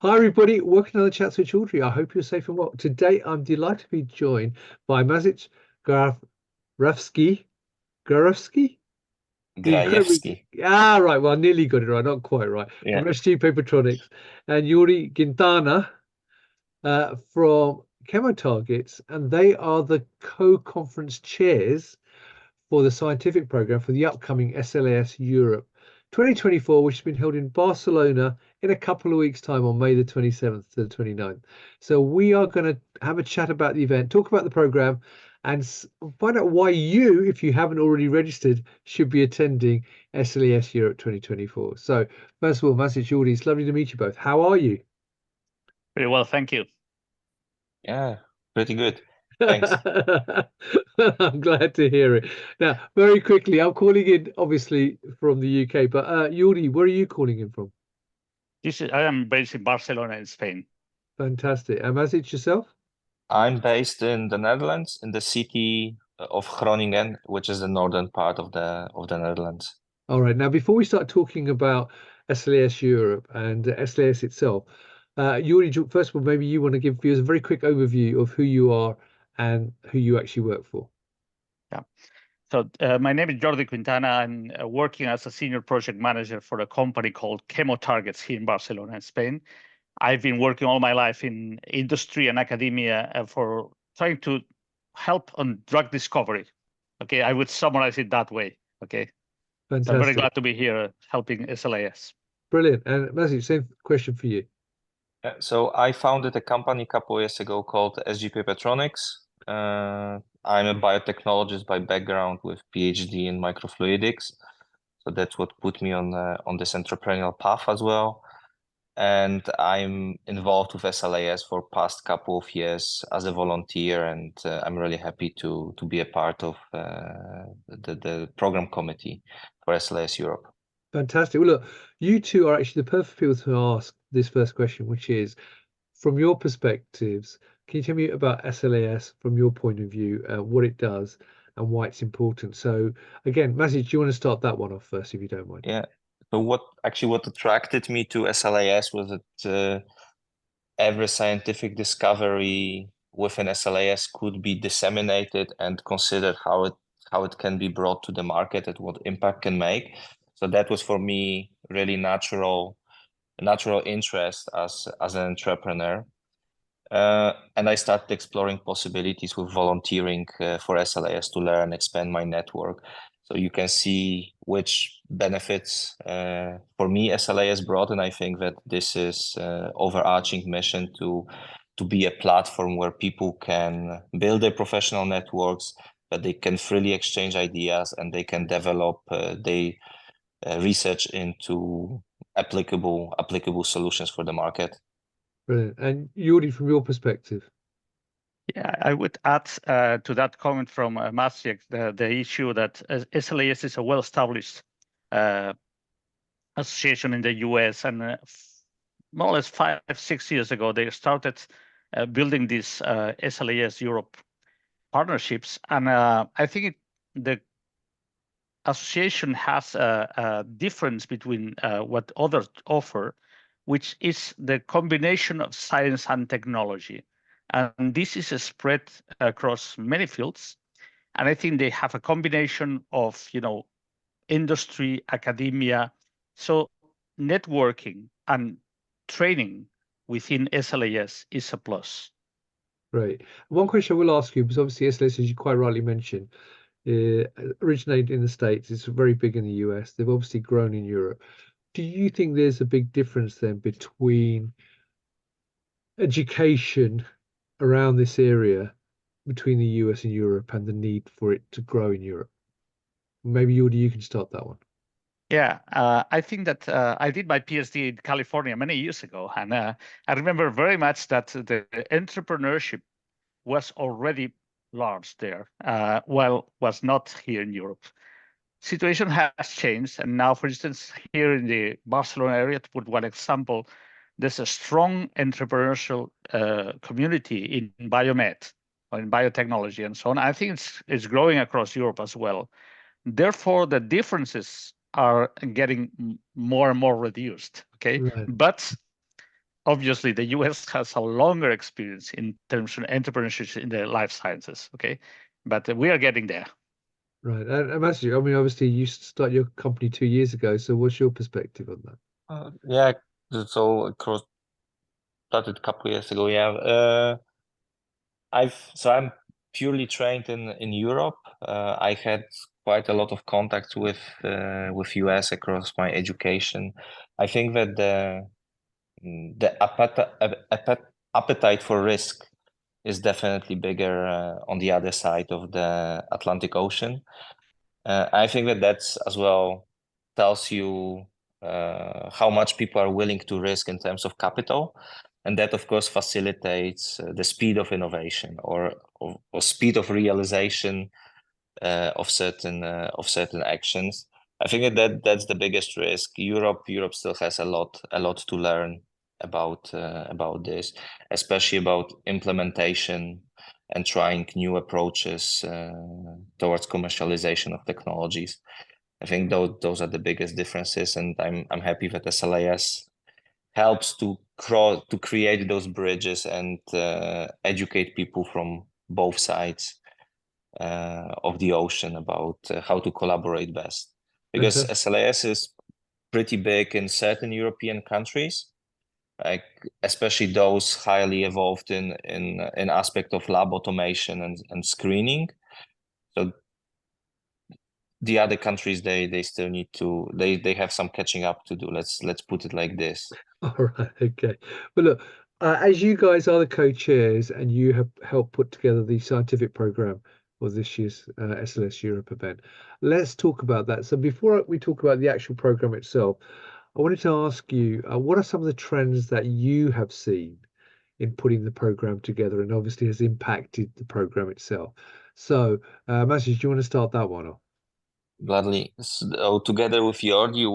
Hi, everybody. Welcome to the Chats with Jordi. I hope you're safe and well. Today, I'm delighted to be joined by Maciej Grajewski. Grajewski? You heard me. Grajewski. Right. Well, I nearly got it right. Not quite right. Yeah. From SG Papertronics and Jordi Quintana from Chemotargets. And they are the co-conference chairs for the scientific program for the upcoming SLAS Europe 2024, which has been held in Barcelona in a couple of weeks' time on May the 27th to the 29th. So we are going to have a chat about the event, talk about the program, and find out why you, if you haven't already registered, should be attending SLAS Europe 2024. So first of all, Maciej, Jordi, it's lovely to meet you both. How are you? Very well, thank you. Yeah, pretty good. Thanks. I'm glad to hear it. Now, very quickly, I'm calling in obviously from the UK, but Jordi, where are you calling in from? I am based in Barcelona, in Spain. Fantastic. And Maciej, yourself? I'm based in the Netherlands, in the city of Groningen, which is the northern part of the Netherlands. All right. Now, before we start talking about SLAS Europe and SLAS itself, Jordi, first of all, maybe you want to give viewers a very quick overview of who you are and who you actually work for. Yeah. So my name is Jordi Quintana. I'm working as a senior project manager for a company called Chemotargets here in Barcelona, Spain. I've been working all my life in industry and academia for trying to help on drug discovery. Okay, I would summarize it that way. Okay, so I'm very Fantastic. glad to be here helping SLAS. Brilliant. And Maciej, same question for you. So I founded a company a couple of years ago called SG Papertronics. I'm a biotechnologist by background with PhD in microfluidics. So that's what put me on this entrepreneurial path as well. And I'm involved with SLAS for past couple of years as a volunteer, and I'm really happy to be a part of the program committee for SLAS Europe. Fantastic. Well, look, you two are actually the perfect people to ask this first question, which is, from your perspectives, can you tell me about SLAS from your point of view, what it does and why it's important? So again, Maciej, do you want to start that one off first, if you don't mind? Yeah. So what attracted me to SLAS was that every scientific discovery within SLAS could be disseminated and considered how it can be brought to the market and what impact can make. So that was for me really natural interest as an entrepreneur. And I started exploring possibilities with volunteering for SLAS to learn, expand my network. So you can see which benefits for me SLAS brought, and I think that this is overarching mission to be a platform where people can build their professional networks, that they can freely exchange ideas, and they can develop their research into applicable solutions for the market. Brilliant. And Jordi, from your perspective? Yeah, I would add to that comment from Maciej the issue that SLAS is a well-established association in the US, and more or less 5-6 years ago, they started building these SLAS Europe partnerships. And I think the association has a difference between what others offer, which is the combination of science and technology. And this is spread across many fields. And I think they have a combination of, industry, academia. So networking and training within SLAS is a plus. Right. One question I will ask you, because obviously SLAS, as you quite rightly mentioned, originated in the States. It's very big in the US. They've obviously grown in Europe. Do you think there's a big difference then between education around this area between the US and Europe and the need for it to grow in Europe? Maybe Jordi, you can start that one. Yeah, I think that I did my PhD in California many years ago, and I remember very much that the entrepreneurship was already large there, while was not here in Europe. Situation has changed, and now, for instance, here in the Barcelona area, to put one example, there's a strong entrepreneurial community in biomed or in biotechnology and so on. I think it's growing across Europe as well. Therefore, the differences are getting more and more reduced. Okay, Right. but obviously the US has a longer experience in terms of entrepreneurship in the life sciences, okay? But we are getting there. Right. And Maciej, I mean, obviously you started your company 2 years ago, so what's your perspective on that? Yeah, so across started a couple years ago. Yeah, I'm purely trained in Europe. I had quite a lot of contacts with US across my education. I think that the appetite for risk is definitely bigger on the other side of the Atlantic Ocean. I think that that's as well tells you how much people are willing to risk in terms of capital. And that, of course, facilitates the speed of innovation or speed of realization of certain actions. I think that's the biggest risk. Europe still has a lot to learn about this, especially about implementation and trying new approaches towards commercialization of technologies. I think those are the biggest differences, and I'm happy that SLAS helps to create those bridges and educate people from both sides of the ocean about how to collaborate best. Because SLAS is pretty big in certain European countries, like especially those highly evolved in aspect of lab automation and screening. So the other countries they still need to they have some catching up to do. Let's put it like this. All right, okay. But look, as you guys are the co-chairs and you have helped put together the scientific program for this year's SLS Europe event, let's talk about that. So before we talk about the actual program itself, I wanted to ask you, what are some of the trends that you have seen in putting the program together and obviously has impacted the program itself? So, Maciej, do you want to start that one off? Gladly. So, together with Jordi,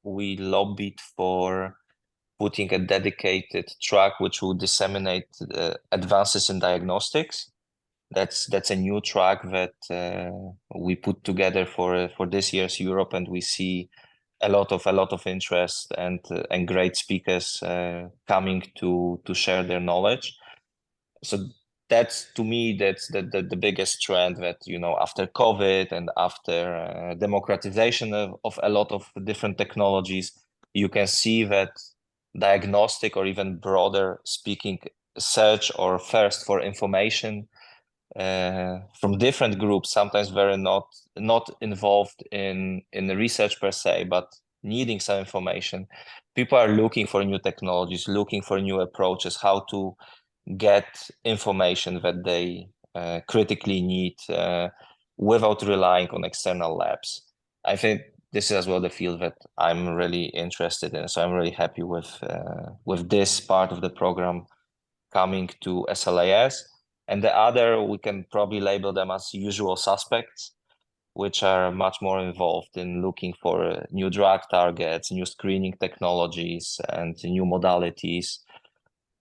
we lobbied for putting a dedicated track which will disseminate advances in diagnostics. That's a new track that we put together for this year's Europe, and we see a lot of interest and great speakers coming to share their knowledge. So that's, to me, that's the biggest trend that, after COVID and after democratization of a lot of different technologies, you can see that diagnostic, or even broader speaking, search or thirst for information from different groups, sometimes very not involved in the research per se, but needing some information. People are looking for new technologies, looking for new approaches, how to get information that they critically need without relying on external labs. I think this is as well the field that I'm really interested in. So I'm really happy with this part of the program coming to SLAS. And the other, we can probably label them as usual suspects, which are much more involved in looking for new drug targets, new screening technologies, and new modalities,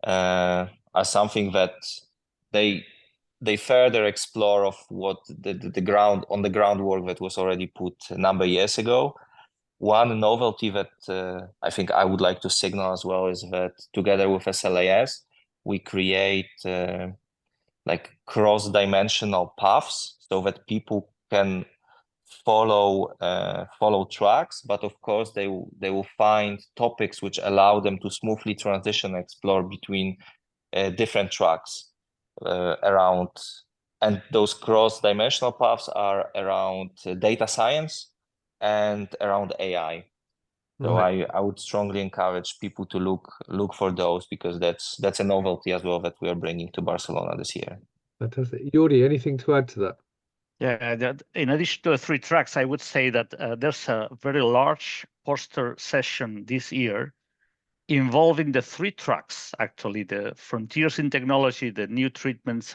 are something that they further explore of what the groundwork that was already put a number of years ago. One novelty that I think I would like to signal as well is that together with SLAS, we create like cross-dimensional paths so that people can follow tracks, but of course they will find topics which allow them to smoothly transition and explore between different tracks around, and those cross-dimensional paths are around data science and around AI. So Right. I would strongly encourage people to look for those, because that's a novelty as well that we are bringing to Barcelona this year. Fantastic. Jordi, anything to add to that? Yeah, in addition to the 3 tracks, I would say that there's a very large poster session this year involving the 3 tracks, actually, the frontiers in technology, the new treatments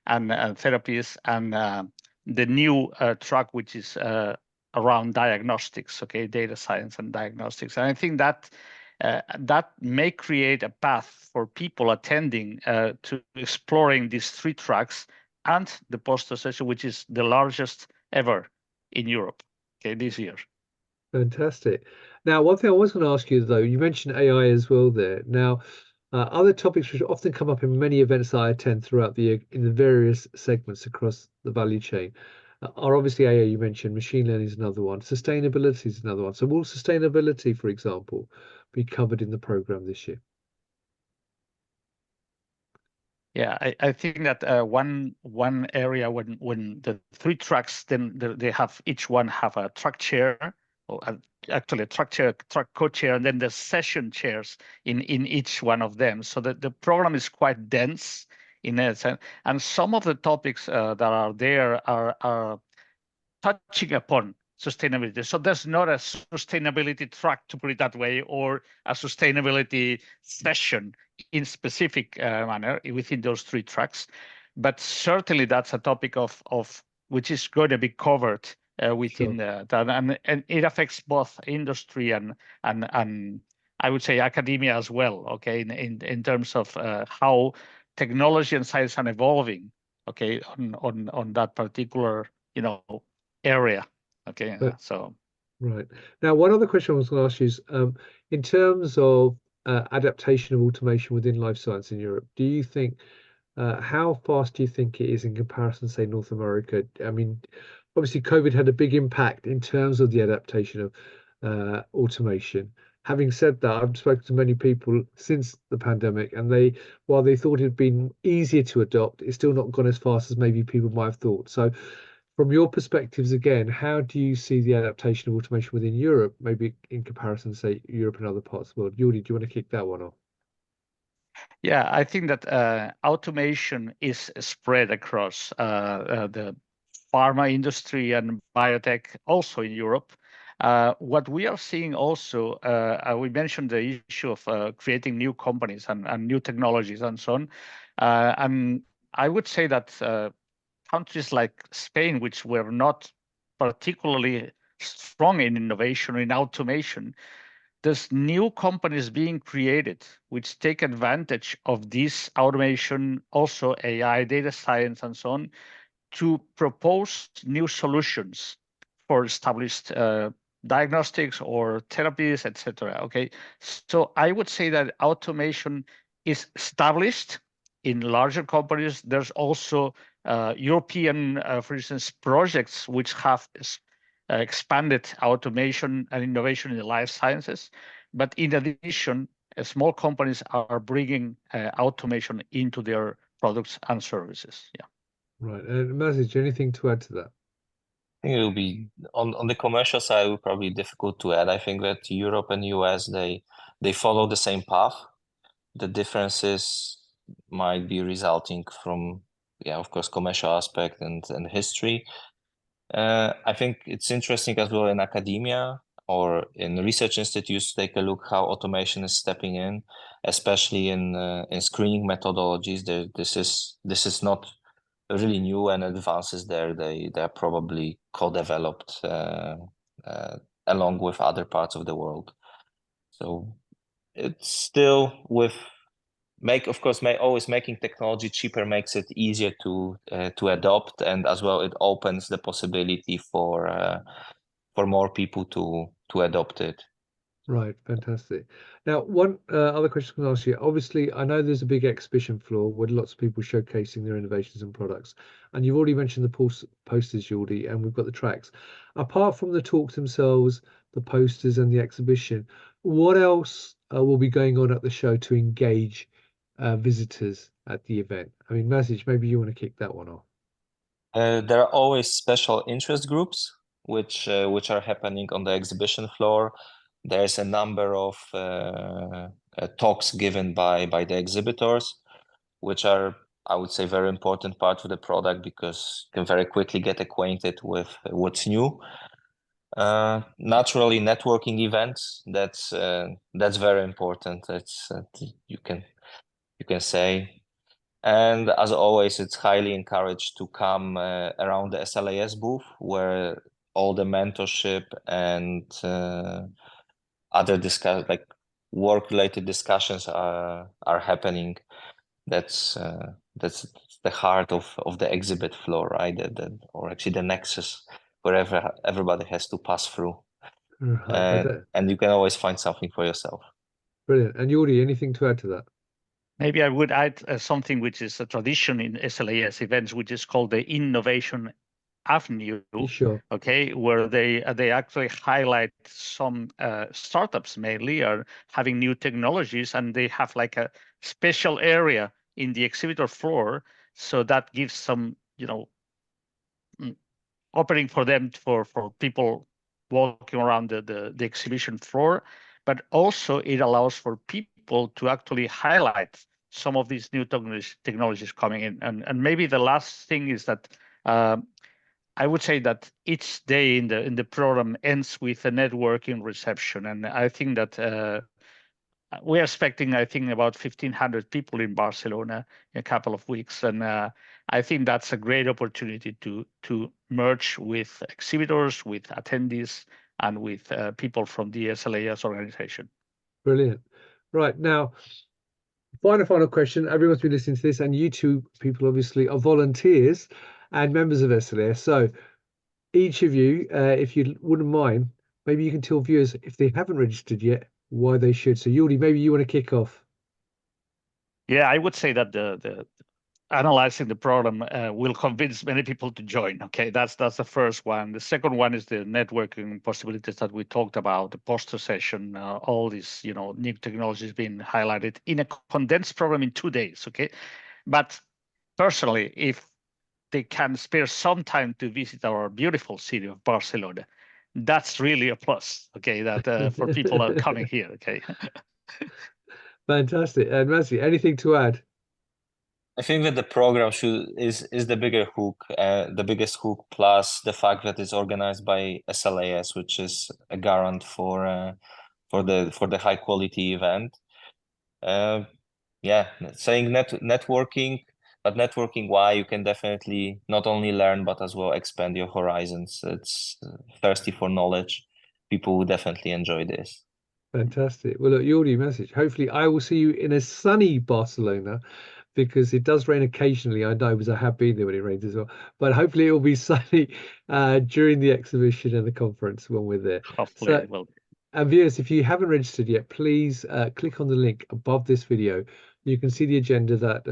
and therapies, and the new track, which is around diagnostics, okay, data science and diagnostics. And I think that that may create a path for people attending to exploring these 3 tracks and the poster session, which is the largest ever in Europe, okay, this year. Fantastic. Now, one thing I was going to ask you, though, you mentioned AI as well there. Now, other topics which often come up in many events I attend throughout the year in the various segments across the value chain are obviously AI, you mentioned, machine learning is another one, sustainability is another one. So will sustainability, for example, be covered in the program this year? Yeah, I think that one area when the three tracks, then they have each one have a track chair, or actually a track chair, track co-chair, and then the session chairs in each one of them. So the program is quite dense in a sense, and some of the topics that are there are touching upon sustainability. So there's not a sustainability track, to put it that way, or a sustainability session in specific manner within those three tracks. But certainly that's a topic of which is going to be covered within that, and it affects both industry and I would say academia as well. Okay, in terms of how technology and science are evolving. Okay, on that particular area. Okay, so right. Now, one other question I was going to ask you is, in terms of adaptation of automation within life science in Europe, do you think how fast do you think it is in comparison, say, North America? I mean, obviously, COVID had a big impact in terms of the adaptation of automation. Having said that, I've spoken to many people since the pandemic, and while they thought it had been easier to adopt, it's still not gone as fast as maybe people might have thought. So, from your perspectives again, how do you see the adaptation of automation within Europe, maybe in comparison, say, Europe and other parts of the world? Jordi, do you want to kick that one off? Yeah, I think that automation is spread across the pharma industry and biotech, also in Europe. What we are seeing also, we mentioned the issue of creating new companies and new technologies and so on. And I would say that countries like Spain, which were not particularly strong in innovation or in automation, there's new companies being created which take advantage of this automation, also AI, data science, and so on, to propose new solutions for established diagnostics or therapies, etc. Okay, so I would say that automation is established in larger companies. There's also European, for instance, projects which have expanded automation and innovation in the life sciences. But in addition, small companies are bringing automation into their products and services. Yeah. Right. And Maciej, anything to add to that? I think it will be on the commercial side, it will probably be difficult to add. I think that Europe and US, they follow the same path. The differences might be resulting from, of course, commercial aspect and history. I think it's interesting as well in academia or in research institutes to take a look how automation is stepping in, especially in screening methodologies. This is not really new, and advances there they're probably co-developed along with other parts of the world. So it's still always making technology cheaper makes it easier to adopt, and as well it opens the possibility for more people to adopt it. Right, fantastic. Now, one other question I can ask you. Obviously, I know there's a big exhibition floor with lots of people showcasing their innovations and products, and you've already mentioned the posters, Jordi, and we've got the tracks. Apart from the talks themselves, the posters, and the exhibition, what else will be going on at the show to engage visitors at the event? I mean, Maciej, maybe you want to kick that one off. There are always special interest groups which are happening on the exhibition floor. There's a number of talks given by the exhibitors, which are, I would say, very important part of the product, because you can very quickly get acquainted with what's new. Naturally, networking events, that's very important. That's you can say. And as always, it's highly encouraged to come around the SLAS booth, where all the mentorship and other work-related discussions are happening. That's the heart of the exhibit floor, right? Or actually the nexus where everybody has to pass through. and you can always find something for yourself. Brilliant. And Jordi, anything to add to that? Maybe I would add something which is a tradition in SLAS events, which is called the Innovation Avenue. Sure. Okay, where they actually highlight some startups mainly are having new technologies, and they have like a special area in the exhibitor floor, so that gives some opening for them for people walking around the exhibition floor, but also it allows for people to actually highlight some of these new technologies coming in. And maybe the last thing is that I would say that each day in the program ends with a networking reception, and I think that we're expecting, I think, about 1,500 people in Barcelona in a couple of weeks, and I think that's a great opportunity to merge with exhibitors, with attendees, and with people from the SLAS organization. Brilliant. Right, now, final question. Everyone's been listening to this, and you two people obviously are volunteers and members of SLAS. So each of you, if you wouldn't mind, maybe you can tell viewers, if they haven't registered yet, why they should. So Jordi, maybe you want to kick off. Yeah, I would say that the analyzing the program will convince many people to join. Okay, that's the first one. The second one is the networking possibilities that we talked about, the poster session, all these new technologies being highlighted in a condensed program in 2 days. Okay, but personally, if they can spare some time to visit our beautiful city of Barcelona, that's really a plus. Okay, that for people that are coming here. Okay. Fantastic. And Maciej, anything to add? I think that the program is the bigger hook, the biggest hook, plus the fact that it's organized by SLAS, which is a garant for the high quality event. Yeah, saying networking, but networking why you can definitely not only learn but as well expand your horizons. It's thirsty for knowledge. People will definitely enjoy this. Fantastic. Well, look, Jordi, Maciej, hopefully I will see you in a sunny Barcelona, because it does rain occasionally. I know, because I have been there when it rains as well. But hopefully it will be sunny during the exhibition and the conference when we're there. Hopefully it will be. And viewers, if you haven't registered yet, please click on the link above this video. You can see the agenda that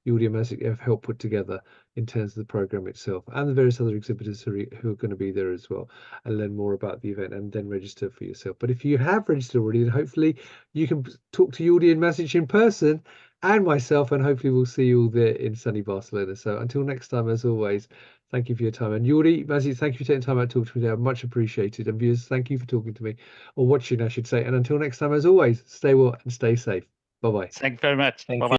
Jordi and Maciej have helped put together in terms of the program itself, and the various other exhibitors who are going to be there as well, and learn more about the event and then register for yourself. But if you have registered already, then hopefully you can talk to Jordi and Maciej in person and myself, and hopefully we'll see you all there in sunny Barcelona. So until next time, as always, thank you for your time. And Jordi, Maciej, thank you for taking time out to talk to me today. Much appreciated. And viewers, thank you for talking to me, or watching, I should say. And until next time, as always, stay well and stay safe. Bye-bye. Thank you very much. Bye-bye.